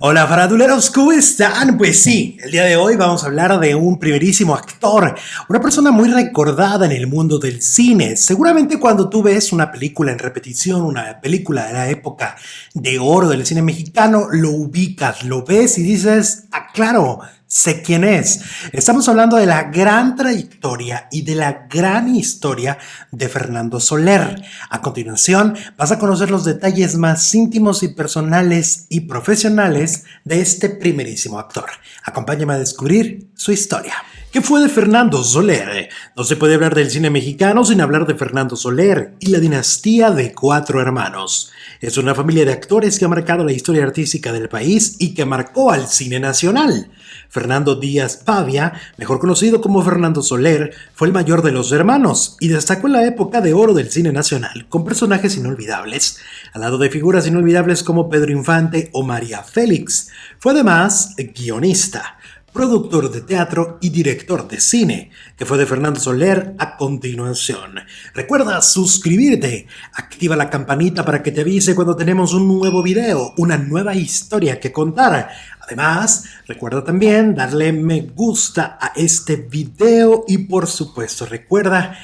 Hola faraduleros, ¿cómo están? Pues sí, el día de hoy vamos a hablar de un primerísimo actor, una persona muy recordada en el mundo del cine. Seguramente cuando tú ves una película en repetición, una película de la época de oro del cine mexicano, lo ubicas, lo ves y dices, ah, claro, sé quién es. Estamos hablando de la gran trayectoria y de la gran historia de Fernando Soler. A continuación, vas a conocer los detalles más íntimos y personales y profesionales de este primerísimo actor. Acompáñame a descubrir su historia. ¿Qué fue de Fernando Soler? No se puede hablar del cine mexicano sin hablar de Fernando Soler y la dinastía de 4 hermanos. Es una familia de actores que ha marcado la historia artística del país y que marcó al cine nacional. Fernando Díaz Pavia, mejor conocido como Fernando Soler, fue el mayor de los hermanos y destacó en la época de oro del cine nacional con personajes inolvidables, al lado de figuras inolvidables como Pedro Infante o María Félix. Fue además guionista, productor de teatro y director de cine, que fue de Fernando Soler a continuación. Recuerda suscribirte, activa la campanita para que te avise cuando tenemos un nuevo video, una nueva historia que contar. Además, recuerda también darle me gusta a este video y por supuesto recuerda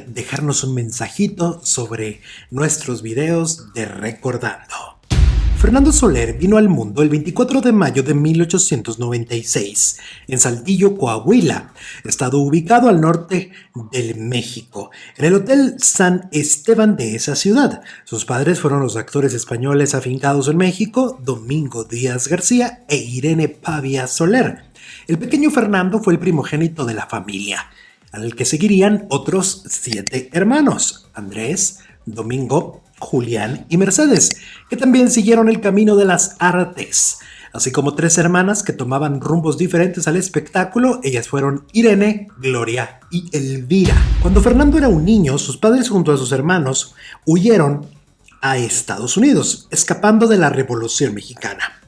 dejarnos un mensajito sobre nuestros videos de Recordando. Fernando Soler vino al mundo el 24 de mayo de 1896 en Saltillo, Coahuila, estado ubicado al norte del México, en el Hotel San Esteban de esa ciudad. Sus padres fueron los actores españoles afincados en México, Domingo Díaz García e Irene Pavia Soler. El pequeño Fernando fue el primogénito de la familia, al que seguirían otros 7 hermanos: Andrés, Domingo, Julián y Mercedes, que también siguieron el camino de las artes, así como 3 hermanas que tomaban rumbos diferentes al espectáculo. Ellas fueron Irene, Gloria y Elvira. Cuando Fernando era un niño, sus padres junto a sus hermanos huyeron a Estados Unidos, escapando de la Revolución Mexicana,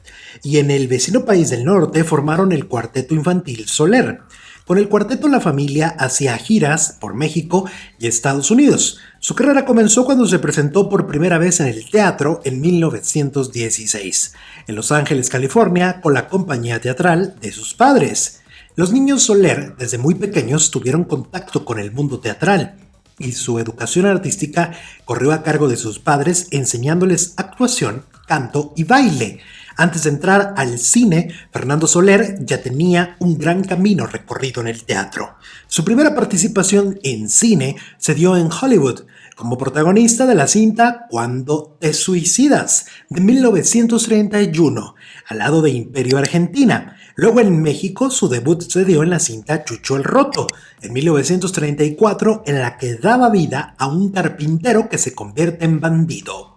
y en el vecino país del norte formaron el Cuarteto Infantil Soler. Con el cuarteto la familia hacía giras por México y Estados Unidos. Su carrera comenzó cuando se presentó por primera vez en el teatro en 1916, en Los Ángeles, California, con la compañía teatral de sus padres. Los niños Soler, desde muy pequeños, tuvieron contacto con el mundo teatral y su educación artística corrió a cargo de sus padres, enseñándoles actuación, canto y baile. Antes de entrar al cine, Fernando Soler ya tenía un gran camino recorrido en el teatro. Su primera participación en cine se dio en Hollywood, como protagonista de la cinta Cuando te suicidas, de 1931, al lado de Imperio Argentina. Luego en México su debut se dio en la cinta Chucho el Roto, en 1934, en la que daba vida a un carpintero que se convierte en bandido.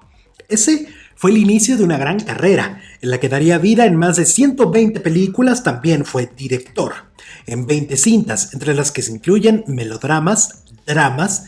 Ese fue el inicio de una gran carrera, en la que daría vida en más de 120 películas. También fue director en 20 cintas, entre las que se incluyen melodramas, dramas,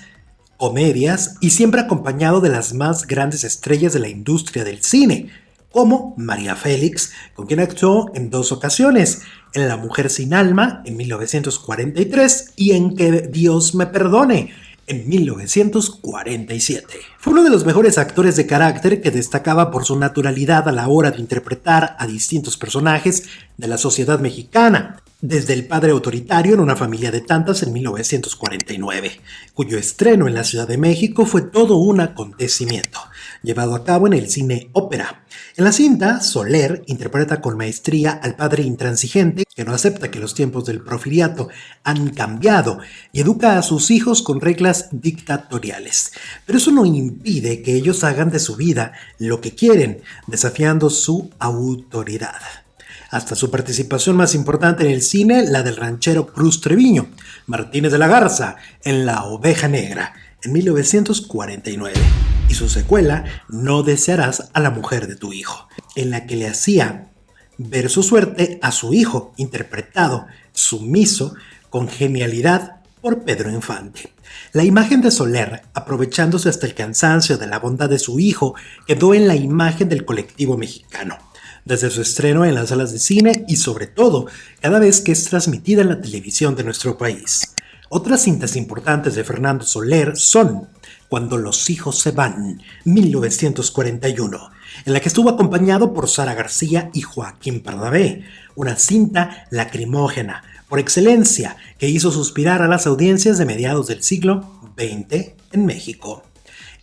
comedias, y siempre acompañado de las más grandes estrellas de la industria del cine, como María Félix, con quien actuó en 2 ocasiones, en La Mujer sin Alma, en 1943, y en Que Dios me perdone, en 1947. Fue uno de los mejores actores de carácter que destacaba por su naturalidad a la hora de interpretar a distintos personajes de la sociedad mexicana, desde el padre autoritario en Una familia de tantas en 1949, cuyo estreno en la Ciudad de México fue todo un acontecimiento, llevado a cabo en el Cine Ópera. En la cinta, Soler interpreta con maestría al padre intransigente que no acepta que los tiempos del porfiriato han cambiado y educa a sus hijos con reglas dictatoriales. Pero eso no impide que ellos hagan de su vida lo que quieren, desafiando su autoridad. Hasta su participación más importante en el cine, la del ranchero Cruz Treviño, Martínez de la Garza, en La Oveja Negra, en 1949. Y su secuela, No desearás a la mujer de tu hijo, en la que le hacía ver su suerte a su hijo, interpretado, sumiso, con genialidad por Pedro Infante. La imagen de Soler, aprovechándose hasta el cansancio de la bondad de su hijo, quedó en la imagen del colectivo mexicano, desde su estreno en las salas de cine y sobre todo cada vez que es transmitida en la televisión de nuestro país. Otras cintas importantes de Fernando Soler son Cuando los hijos se van, 1941, en la que estuvo acompañado por Sara García y Joaquín Pardavé, una cinta lacrimógena por excelencia que hizo suspirar a las audiencias de mediados del siglo XX en México.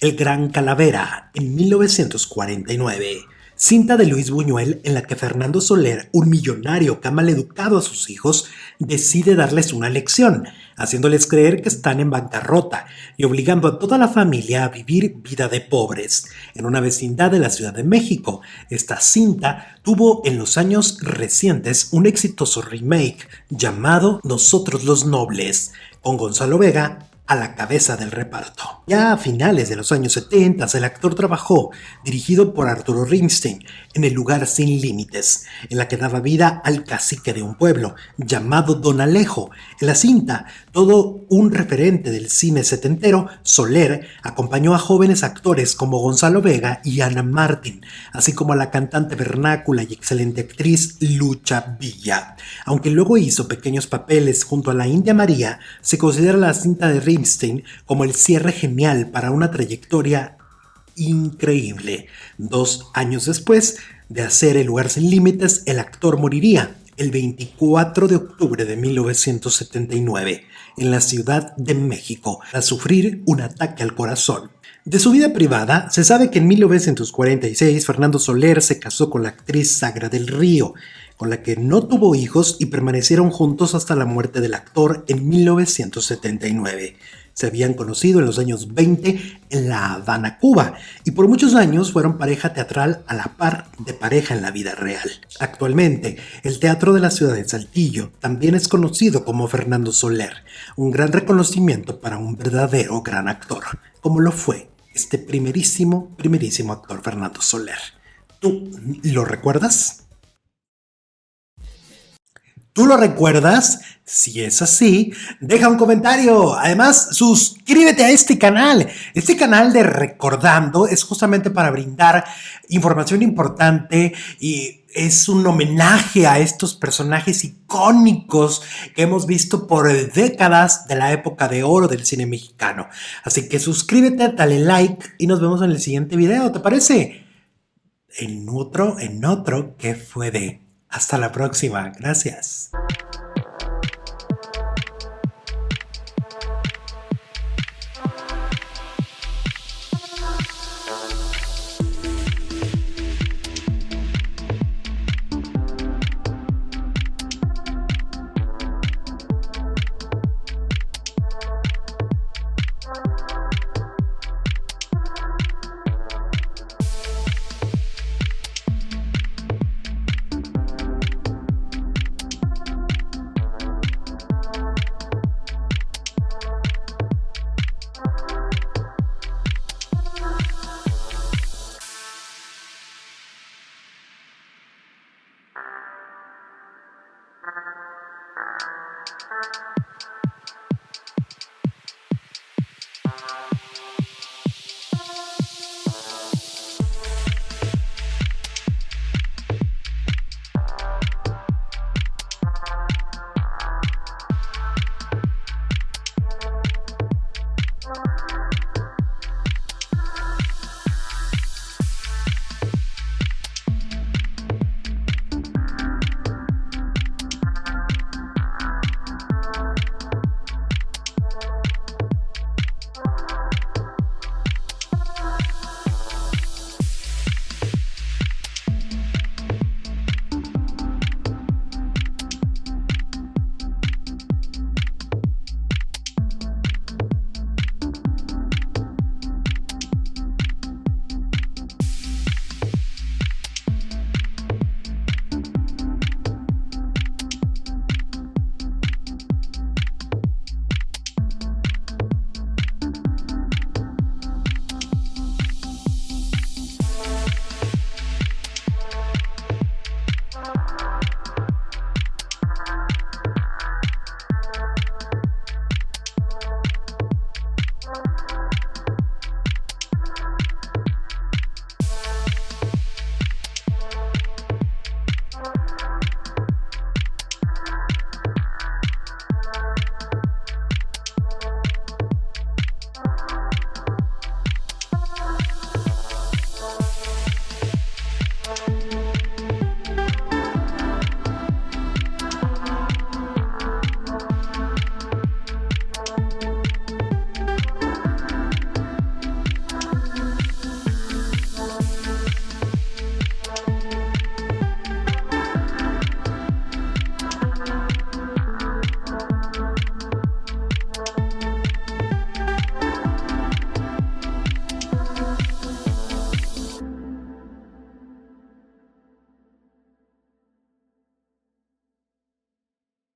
El Gran Calavera, en 1949, cinta de Luis Buñuel en la que Fernando Soler, un millonario que ha maleducado a sus hijos, decide darles una lección, haciéndoles creer que están en bancarrota y obligando a toda la familia a vivir vida de pobres. En una vecindad de la Ciudad de México, esta cinta tuvo en los años recientes un exitoso remake llamado Nosotros los Nobles, con Gonzalo Vega a la cabeza del reparto. Ya a finales de los años 70, el actor trabajó, dirigido por Arturo Rimstein, en El lugar sin límites, en la que daba vida al cacique de un pueblo, llamado Don Alejo. En la cinta, todo un referente del cine setentero, Soler acompañó a jóvenes actores como Gonzalo Vega y Ana Martín, así como a la cantante vernácula y excelente actriz Lucha Villa. Aunque luego hizo pequeños papeles junto a la India María, se considera la cinta de Rimstein como el cierre genial para una trayectoria increíble. 2 años después de hacer El lugar sin límites, el actor moriría el 24 de octubre de 1979 en la Ciudad de México tras sufrir un ataque al corazón. De su vida privada, se sabe que en 1946 Fernando Soler se casó con la actriz Sagra del Río, con la que no tuvo hijos y permanecieron juntos hasta la muerte del actor en 1979. Se habían conocido en los años 20 en La Habana, Cuba, y por muchos años fueron pareja teatral a la par de pareja en la vida real. Actualmente, el Teatro de la Ciudad de Saltillo también es conocido como Fernando Soler, un gran reconocimiento para un verdadero gran actor, como lo fue este primerísimo actor Fernando Soler. ¿Tú lo recuerdas? ¿Tú lo recuerdas? Si es así, deja un comentario. Además, suscríbete a este canal. Este canal de Recordando es justamente para brindar información importante y es un homenaje a estos personajes icónicos que hemos visto por décadas de la época de oro del cine mexicano. Así que suscríbete, dale like y nos vemos en el siguiente video, ¿te parece? En otro que fue de... Hasta la próxima. Gracias.